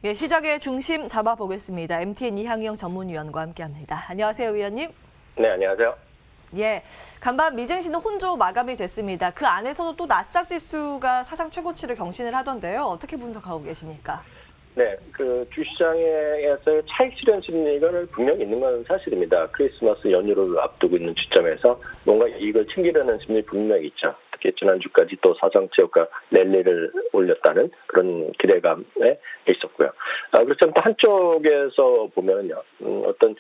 예, 시작의 중심 잡아보겠습니다. MTN 이항영 전문위원과 함께합니다. 안녕하세요, 위원님. 네, 안녕하세요. 예, 간밤 미증시는 혼조 마감이 됐습니다. 그 안에서도 또 나스닥 지수가 사상 최고치를 경신을 하던데요. 어떻게 분석하고 계십니까? 네, 그 주시장에서의 차익 실현 심리가 분명히 있는 건 사실입니다. 크리스마스 연휴를 앞두고 있는 시점에서 뭔가 이익을 챙기려는 심리 분명히 있죠. 특히 지난주까지 또 사상 최고가 랠리를 올렸다는 그런 기대감에 있었고요. 그렇지만 또 한쪽에서 보면요, 어떤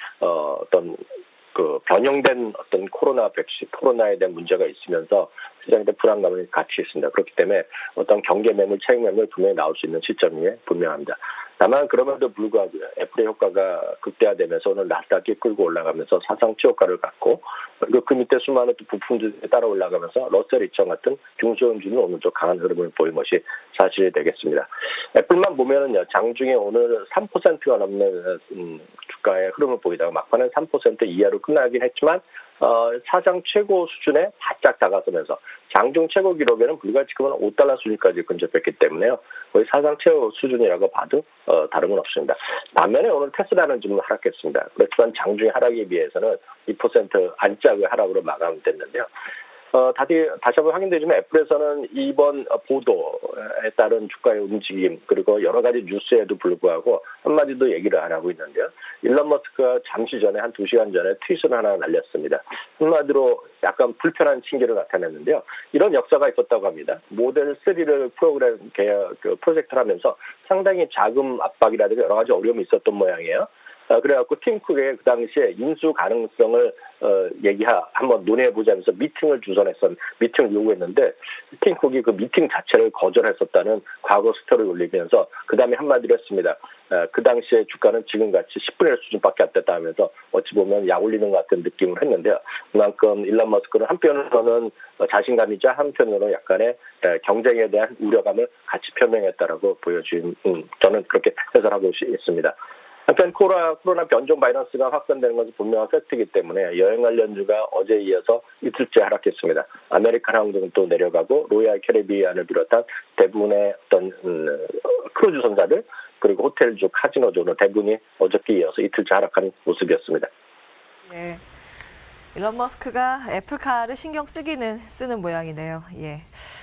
그 변형된 어떤 코로나 백신, 코로나에 대한 문제가 있으면서 시장에 대한 불안감이 같이 있습니다. 그렇기 때문에 어떤 경계 매물, 차익 매물 분명히 나올 수 있는 시점이 분명합니다. 다만 그럼에도 불구하고 애플의 효과가 극대화되면서 오늘 나스닥이 끌고 올라가면서 사상 최고가를 갖고, 그리고 그 밑에 수많은 또 부품들이 따라 올라가면서 러셀 2000 같은 중소형주는 오늘도 강한 흐름을 보인 것이 사실이 되겠습니다. 애플만 보면은요, 장중에 오늘 3%가 넘는 주가의 흐름을 보이다가 막판에 3% 이하로 끝나긴 했지만 사상 최고 수준에 바짝 다가서면서 장중 최고 기록에는 불과 지금은 $5 수준까지 근접했기 때문에요. 거의 사상 최고 수준이라고 봐도 다름은 없습니다. 반면에 오늘 테슬라는 좀 하락했습니다. 그렇지만 장중의 하락에 비해서는 2% 안짝의 하락으로 마감됐는데요. 다시 한번 확인되지만 애플에서는 이번 보도에 따른 주가의 움직임, 그리고 여러 가지 뉴스에도 불구하고 한마디도 얘기를 안 하고 있는데요. 일론 머스크가 잠시 전에 한 2시간 전에 트윗을 하나 날렸습니다. 한마디로 약간 불편한 징계를 나타냈는데요. 이런 역사가 있었다고 합니다. 모델 3를 프로젝트를 하면서 상당히 자금 압박이라든가 여러 가지 어려움이 있었던 모양이에요. 그래갖고 팀 쿡에 그 당시에 인수 가능성을 한번 논의해보자면서 미팅을 요구했는데, 팀 쿡이 그 미팅 자체를 거절했었다는 과거 스토리를 올리면서 그 다음에 한마디로 했습니다. 그 당시에 주가는 지금같이 10분의 1 수준밖에 안 됐다 하면서 어찌 보면 약 올리는 것 같은 느낌을 했는데요. 그만큼 일론 머스크는 한편으로는 자신감이자 한편으로는 약간의 경쟁에 대한 우려감을 같이 표명했다라고 저는 그렇게 해설하고 있습니다. 한편 코로나 변종 바이러스가 확산되는 것은 분명한 팩트이기 때문에 여행 관련주가 어제에 이어서 이틀째 하락했습니다. 아메리칸 항공은 또 내려가고 로얄 캐리비안을 비롯한 대부분의 어떤 크루즈 선사들, 그리고 호텔주, 카지노주 오늘 대부분이 어저께 이어서 이틀째 하락한 모습이었습니다. 예. 일론 머스크가 애플카를 신경 쓰는 모양이네요. 예.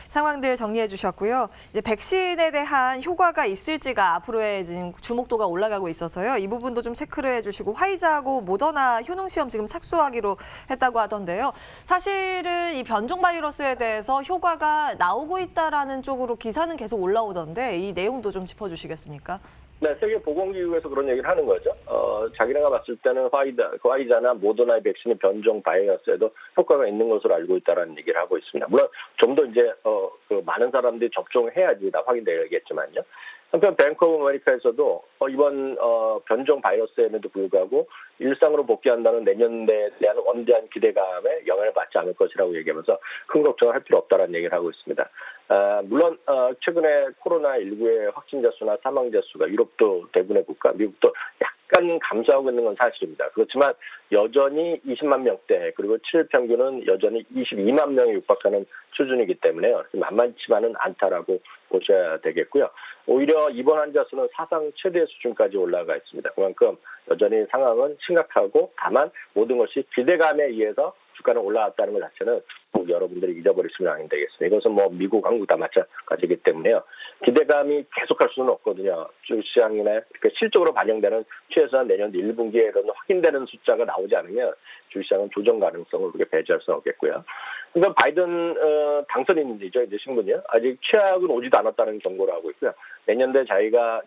상황들 정리해 주셨고요. 이제 백신에 대한 효과가 있을지가 앞으로의 지금 주목도가 올라가고 있어서요. 이 부분도 좀 체크를 해주시고, 화이자하고 모더나 효능 시험 지금 착수하기로 했다고 하던데요. 사실은 이 변종 바이러스에 대해서 효과가 나오고 있다라는 쪽으로 기사는 계속 올라오던데 이 내용도 좀 짚어주시겠습니까? 네, 세계보건기구에서 그런 얘기를 하는 거죠. 자기네가 봤을 때는 화이자나 모더나의 백신이 변종 바이러스에도 효과가 있는 것으로 알고 있다는 얘기를 하고 있습니다. 물론 좀 더 이제 많은 사람들이 접종해야지 다 확인되겠지만요. 한편 뱅크 오브 아메리카에서도 이번 변종 바이러스에도 불구하고 일상으로 복귀한다는 내년에 대한 원대한 기대감에 영향을 받지 않을 것이라고 얘기하면서 큰 걱정을 할 필요 없다는 얘기를 하고 있습니다. 물론 최근에 코로나19의 확진자 수나 사망자 수가 유럽도 대부분의 국가, 미국도 약간 감소하고 있는 건 사실입니다. 그렇지만 여전히 20만 명대, 그리고 7일 평균은 여전히 22만 명에 육박하는 수준이기 때문에요. 만만치만은 않다라고 보셔야 되겠고요. 오히려 입원 환자 수는 사상 최대 수준까지 올라가 있습니다. 그만큼 여전히 상황은 심각하고, 다만 모든 것이 기대감에 의해서 주가는 올라왔다는 것 자체는 꼭 여러분들이 잊어버리시면 안 되겠습니다. 이것은 뭐 미국, 한국 다 마찬가지이기 때문에요. 기대감이 계속할 수는 없거든요. 주시장이나 실적으로 반영되는 최소한 내년 1분기에 이런 확인되는 숫자가 나오지 않으면 주시장은 조정 가능성을 그렇게 배제할 수는 없겠고요. 그러니까 바이든 당선인이죠, 이제 신분이요. 아직 최악은 오지도 않았다는 경고를 하고 있고요. 내년도에 자기가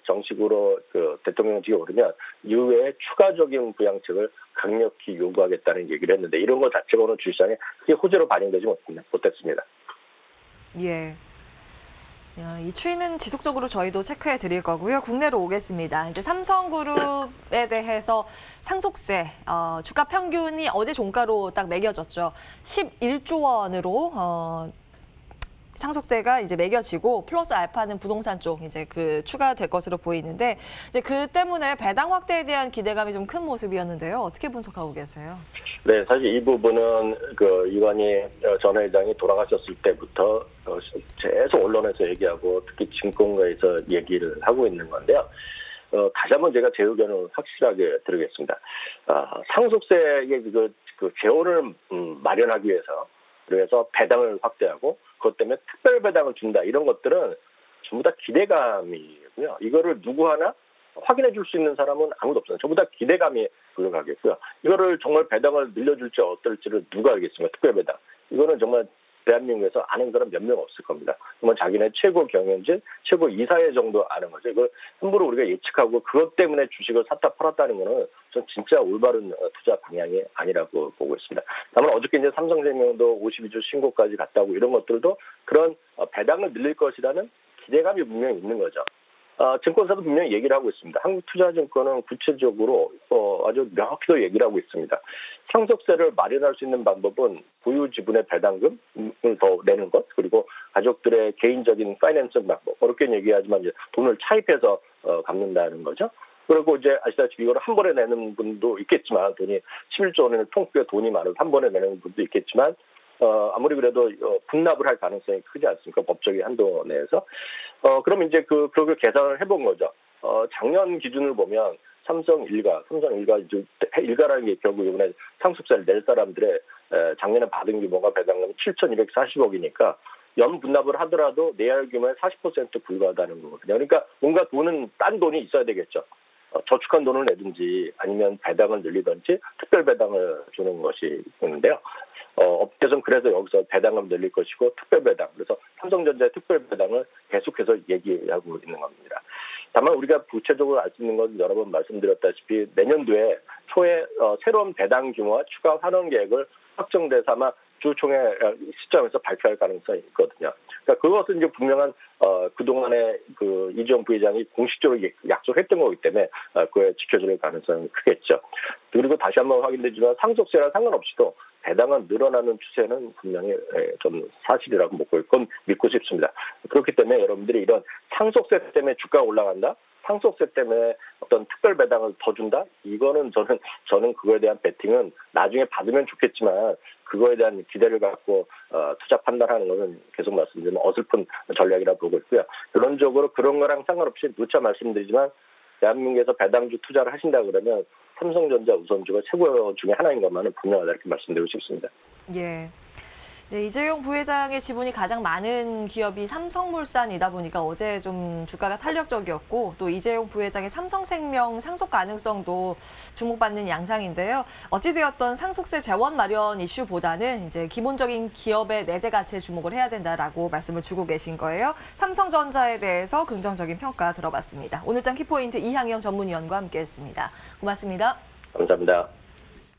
정식으로 대통령직에 오르면 이후에 추가적인 부양책을 강력히 요구하겠다는 얘기를 했는데, 이런 것 자체가 오늘 주시장에 크게 호재로 반영되지 못했습니다. 예. 이 추이는 지속적으로 저희도 체크해 드릴 거고요. 국내로 오겠습니다. 이제 삼성그룹에 대해서 상속세, 주가 평균이 어제 종가로 딱 매겨졌죠. 11조 원으로 상속세가 이제 매겨지고 플러스 알파는 부동산 쪽 이제 그 추가될 것으로 보이는데 이제 그 때문에 배당 확대에 대한 기대감이 좀 큰 모습이었는데요. 어떻게 분석하고 계세요? 네, 사실 이 부분은 그 이관희 전 회장이 돌아가셨을 때부터 계속 언론에서 얘기하고 특히 증권가에서 얘기를 하고 있는 건데요. 다시 한번 제가 제 의견을 확실하게 드리겠습니다. 상속세의 그 재원을 마련하기 위해서 그래서 배당을 확대하고 그것 때문에 특별 배당을 준다 이런 것들은 전부 다 기대감이고요. 이거를 누구 하나 확인해 줄 수 있는 사람은 아무도 없어요. 전부 다 기대감이 불러가겠고요. 이거를 정말 배당을 늘려줄지 어떨지를 누가 알겠습니까? 특별 배당. 이거는 정말 대한민국에서 아는 사람 몇 명 없을 겁니다. 정말 자기네 최고 경영진, 최고 이사회 정도 아는 거죠. 이걸 함부로 우리가 예측하고 그것 때문에 주식을 샀다 팔았다는 거는 전 진짜 올바른 투자 방향이 아니라고 보고 있습니다. 다만 어저께 이제 삼성생명도 52주 신고까지 갔다고 이런 것들도 그런 배당을 늘릴 것이라는 기대감이 분명히 있는 거죠. 증권사도 분명히 얘기를 하고 있습니다. 한국투자증권은 구체적으로 아주 명확히도 얘기를 하고 있습니다. 상속세를 마련할 수 있는 방법은 보유 지분의 배당금을 더 내는 것, 그리고 가족들의 개인적인 파이낸싱 방법, 그렇게 얘기하지만 이제 돈을 차입해서 갚는다는 거죠. 그리고 이제 아시다시피 이걸 한 번에 내는 분도 있겠지만 돈이 11조 원의 통크에 돈이 많아서 한 번에 내는 분도 있겠지만 아무리 그래도 분납을 할 가능성이 크지 않습니까? 법적인 한도 내에서. 그러면 이제 그걸 계산을 해본 거죠. 작년 기준을 보면 삼성 일가라는 게 결국 이번에 상속세를 낼 사람들의 작년에 받은 규모가 배당금이 7,240억이니까 연 분납을 하더라도 내야 규모의 40% 불과하다는 거거든요. 그러니까 뭔가 딴 돈이 있어야 되겠죠. 저축한 돈을 내든지 아니면 배당을 늘리든지 특별 배당을 주는 것이 있는데요. 업계에서는 그래서 여기서 배당을 늘릴 것이고 특별 배당, 그래서 삼성전자의 특별 배당을 계속해서 얘기하고 있는 겁니다. 다만 우리가 구체적으로 알 수 있는 건 여러 번 말씀드렸다시피 내년도에 초에 새로운 배당 규모와 추가 환원 계획을 확정돼서 아마 주총회 시점에서 발표할 가능성이 있거든요. 그러니까 그것은 이제 분명한 그동안에 그 이재용 부회장이 공식적으로 약속했던 거기 때문에 그에 지켜줄 가능성이 크겠죠. 그리고 다시 한번 확인되지만 상속세랑 상관없이도 배당은 늘어나는 추세는 분명히 좀 사실이라고 그건 믿고 싶습니다. 그렇기 때문에 여러분들이 이런 상속세 때문에 주가가 올라간다? 상속세 때문에 어떤 특별 배당을 더 준다? 이거는 저는 그거에 대한 베팅은 나중에 받으면 좋겠지만 그거에 대한 기대를 갖고 투자 판단하는 것은 계속 말씀드리면 어설픈 전략이라고 보고 있고요. 결론적으로 그런 거랑 상관없이 누차 말씀드리지만 대한민국에서 배당주 투자를 하신다 그러면 삼성전자 우선주가 최고 중에 하나인 것만은 분명하다 이렇게 말씀드리고 싶습니다. 예. 네, 이재용 부회장의 지분이 가장 많은 기업이 삼성물산이다 보니까 어제 좀 주가가 탄력적이었고 또 이재용 부회장의 삼성생명 상속 가능성도 주목받는 양상인데요. 어찌되었던 상속세 재원 마련 이슈보다는 이제 기본적인 기업의 내재 가치에 주목을 해야 된다라고 말씀을 주고 계신 거예요. 삼성전자에 대해서 긍정적인 평가 들어봤습니다. 오늘장 키포인트 이항영 전문위원과 함께했습니다. 고맙습니다. 감사합니다.